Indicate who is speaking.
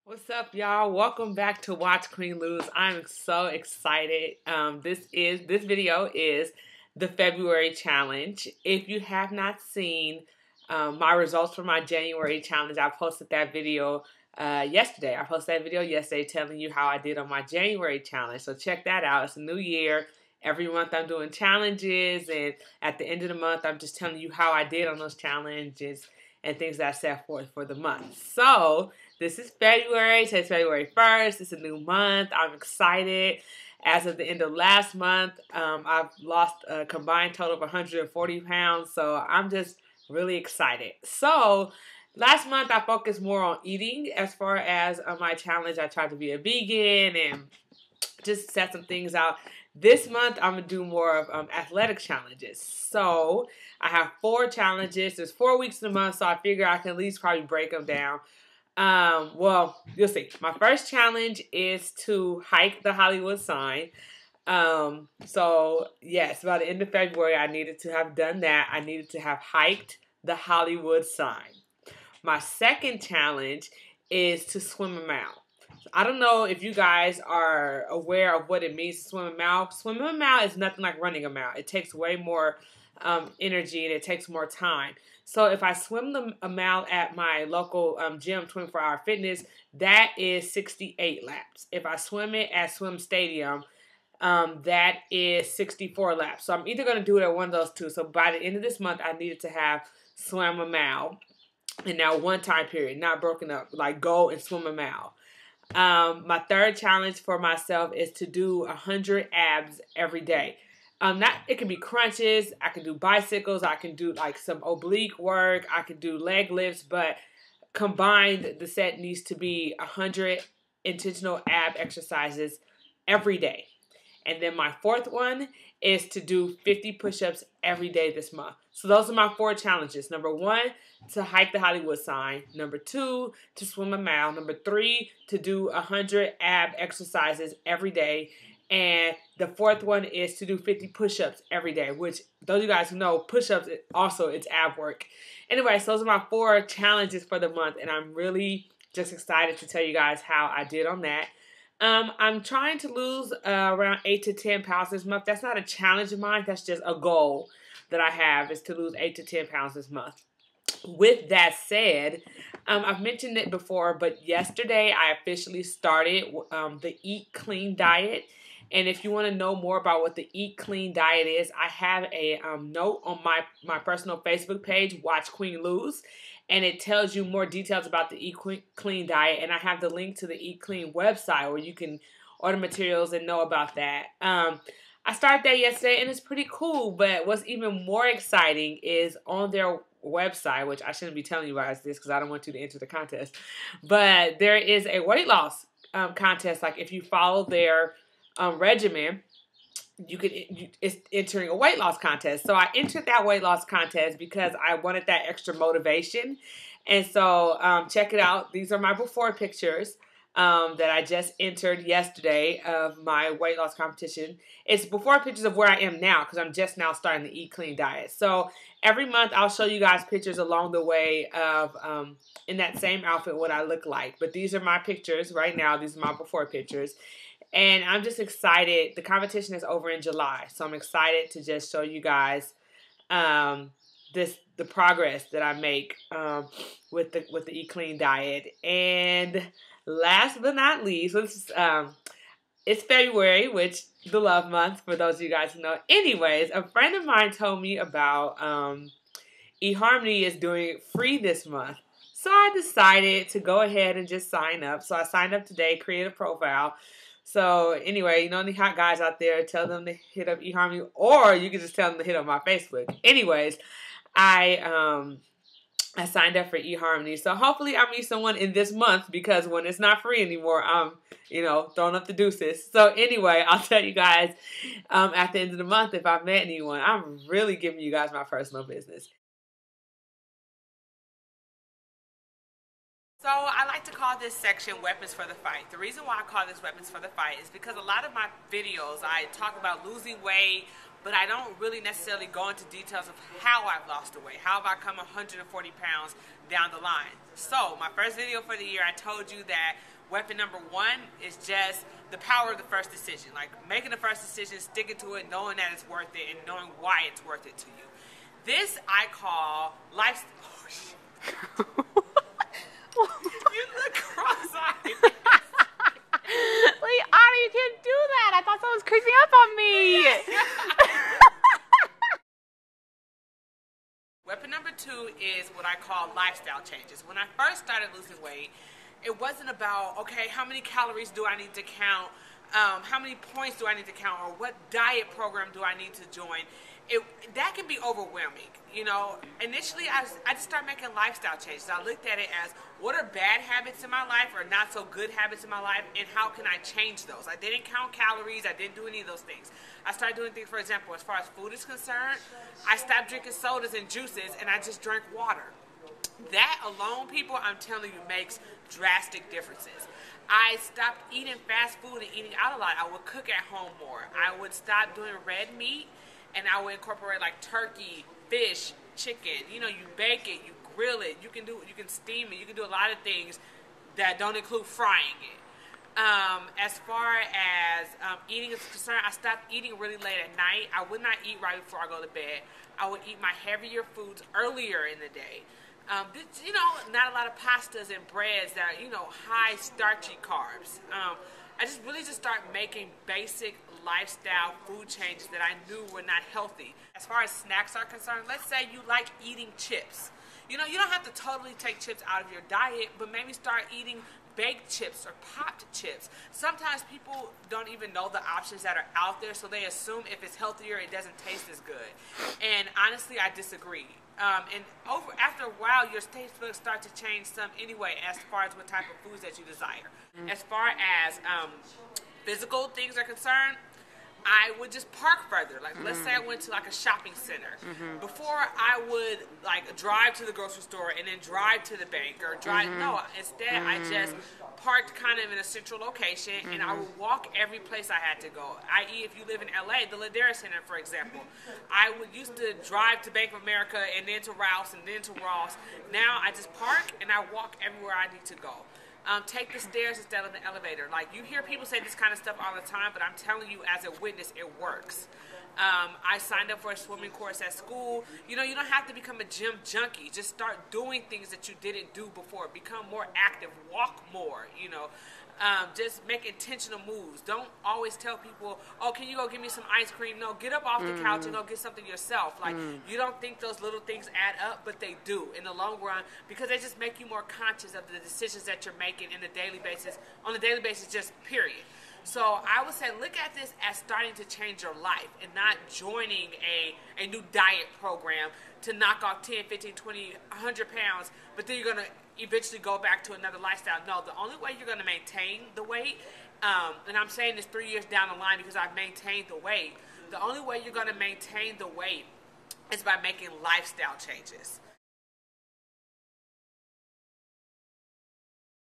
Speaker 1: What's up, y'all? Welcome back to Watch Queen Lose. I'm so excited. This video is the February challenge. If you have not seen my results for my January challenge, I posted that video yesterday. I posted that video yesterday telling you how I did on my January challenge. So check that out. It's a new year. Every month I'm doing challenges, and at the end of the month I'm just telling you how I did on those challenges and things that I set forth for the month. So this is February. Today's February 1st. It's a new month. I'm excited. As of the end of last month, I've lost a combined total of 140 pounds. So I'm just really excited. So last month, I focused more on eating as far as my challenge. I tried to be a vegan and just set some things out. This month, I'm going to do more of athletic challenges. So I have 4 challenges. There's 4 weeks in a month, so I figure I can at least probably break them down. Well, you'll see. My first challenge is to hike the Hollywood sign. So yes, by the end of February, I needed to have done that. I needed to have hiked the Hollywood sign. My second challenge is to swim a mile. I don't know if you guys are aware of what it means to swim a mile. Swimming a mile is nothing like running a mile. It takes way more energy and it takes more time. So if I swim a mile at my local gym, 24-Hour Fitness, that is 68 laps. If I swim it at Swim Stadium, that is 64 laps. So I'm either going to do it at one of those two. So by the end of this month, I needed to have swam a mile in that one time period, not broken up, like go and swim a mile. My third challenge for myself is to do 100 abs every day. It can be crunches, I can do bicycles, I can do like some oblique work, I can do leg lifts, but combined the set needs to be 100 intentional ab exercises every day. And then my fourth one is to do 50 push-ups every day this month. So those are my 4 challenges. Number 1, to hike the Hollywood sign. Number 2, to swim a mile. Number 3, to do 100 ab exercises every day. And the fourth one is to do 50 push-ups every day, which those of you guys who know, push-ups also it's ab work. Anyway, so those are my 4 challenges for the month, and I'm really just excited to tell you guys how I did on that. I'm trying to lose around 8 to 10 pounds this month. That's not a challenge of mine. That's just a goal that I have, is to lose 8 to 10 pounds this month. With that said, I've mentioned it before, but yesterday I officially started the Eat Clean diet. And if you want to know more about what the Eat Clean diet is, I have a note on my personal Facebook page, Watch Queen Lose. And it tells you more details about the Eat Clean diet. And I have the link to the Eat Clean website where you can order materials and know about that. I started that yesterday and it's pretty cool. But what's even more exciting is on their website, which I shouldn't be telling you guys this because I don't want you to enter the contest. But there is a weight loss contest. Like if you follow their regimen, it's entering a weight loss contest. So I entered that weight loss contest because I wanted that extra motivation. And so check it out. These are my before pictures that I just entered yesterday of my weight loss competition. It's before pictures of where I am now because I'm just now starting the Eat Clean diet. So every month I'll show you guys pictures along the way of in that same outfit what I look like. But these are my pictures right now. These are my before pictures. And I'm just excited. The competition is over in July, so I'm excited to just show you guys the progress that I make with the Eat Clean diet. And last but not least, it's February, which the love month for those of you guys who know. Anyways, a friend of mine told me about eHarmony is doing it free this month. So I decided to go ahead and just sign up. So I signed up today, create a profile. So anyway, you know any hot guys out there, tell them to hit up eHarmony, or you can just tell them to hit up my Facebook. Anyways, I I signed up for eHarmony. So hopefully I meet someone in this month, because when it's not free anymore, I'm, throwing up the deuces. So anyway, I'll tell you guys at the end of the month if I've met anyone. I'm really giving you guys my personal business. So I like to call this section Weapons for the Fight. The reason why I call this Weapons for the Fight is because a lot of my videos, I talk about losing weight, but I don't really necessarily go into details of how I've lost the weight. How have I come 140 pounds down the line? So my first video for the year, I told you that weapon number one is just the power of the first decision. Like making the first decision, sticking to it, knowing that it's worth it, and knowing why it's worth it to you. This I call life. Oh, shit. You look cross-eyed.
Speaker 2: Liana, you can't do that. I thought someone was creeping up on me.
Speaker 1: Weapon number two is what I call lifestyle changes. When I first started losing weight, it wasn't about, okay, how many calories do I need to count? How many points do I need to count? Or what diet program do I need to join? That can be overwhelming. Initially I just started making lifestyle changes. I looked at it as, what are bad habits in my life or not so good habits in my life, and how can I change those? I didn't count calories. I didn't do any of those things. I started doing things, for example, as far as food is concerned, I stopped drinking sodas and juices, and I just drank water. That alone, people, I'm telling you, makes drastic differences. I stopped eating fast food and eating out a lot. I would cook at home more. I would stop doing red meat, and I would incorporate like turkey, fish, chicken. You bake it, you grill it, you can steam it, you can do a lot of things that don't include frying it. As far as eating is concerned, I stopped eating really late at night. I would not eat right before I go to bed. I would eat my heavier foods earlier in the day. Not a lot of pastas and breads that are, high starchy carbs. I just start making basic lifestyle food changes that I knew were not healthy. As far as snacks are concerned, let's say you like eating chips. You don't have to totally take chips out of your diet, but maybe start eating baked chips or popped chips. Sometimes people don't even know the options that are out there, so they assume if it's healthier, it doesn't taste as good. And honestly, I disagree. After a while, your taste buds start to change some anyway, as far as what type of foods that you desire. As far as physical things are concerned, I would just park further. Like, let's say I went to like a shopping center. Before, I would like drive to the grocery store and then drive to the bank or drive. No, instead I just parked kind of in a central location, and I would walk every place I had to go. I.e., if you live in LA, the Ladera Center, for example, I would used to drive to Bank of America and then to Ralph's and then to Ross. Now I just park and I walk everywhere I need to go. Take the stairs instead of the elevator. Like, you hear people say this kind of stuff all the time, but I'm telling you as a witness, it works. I signed up for a swimming course at school. You don't have to become a gym junkie. Just start doing things that you didn't do before. Become more active. Walk more, just make intentional moves. Don't always tell people, oh, can you go get me some ice cream? No, get up off the couch and go get something yourself. Like, you don't think those little things add up, but they do in the long run, because they just make you more conscious of the decisions that you're making on a daily basis, just period. So I would say look at this as starting to change your life and not joining a new diet program to knock off 10, 15, 20, 100 pounds, but then you're going to eventually go back to another lifestyle. No, the only way you're going to maintain the weight, and I'm saying this 3 years down the line because I've maintained the weight, the only way you're going to maintain the weight is by making lifestyle changes.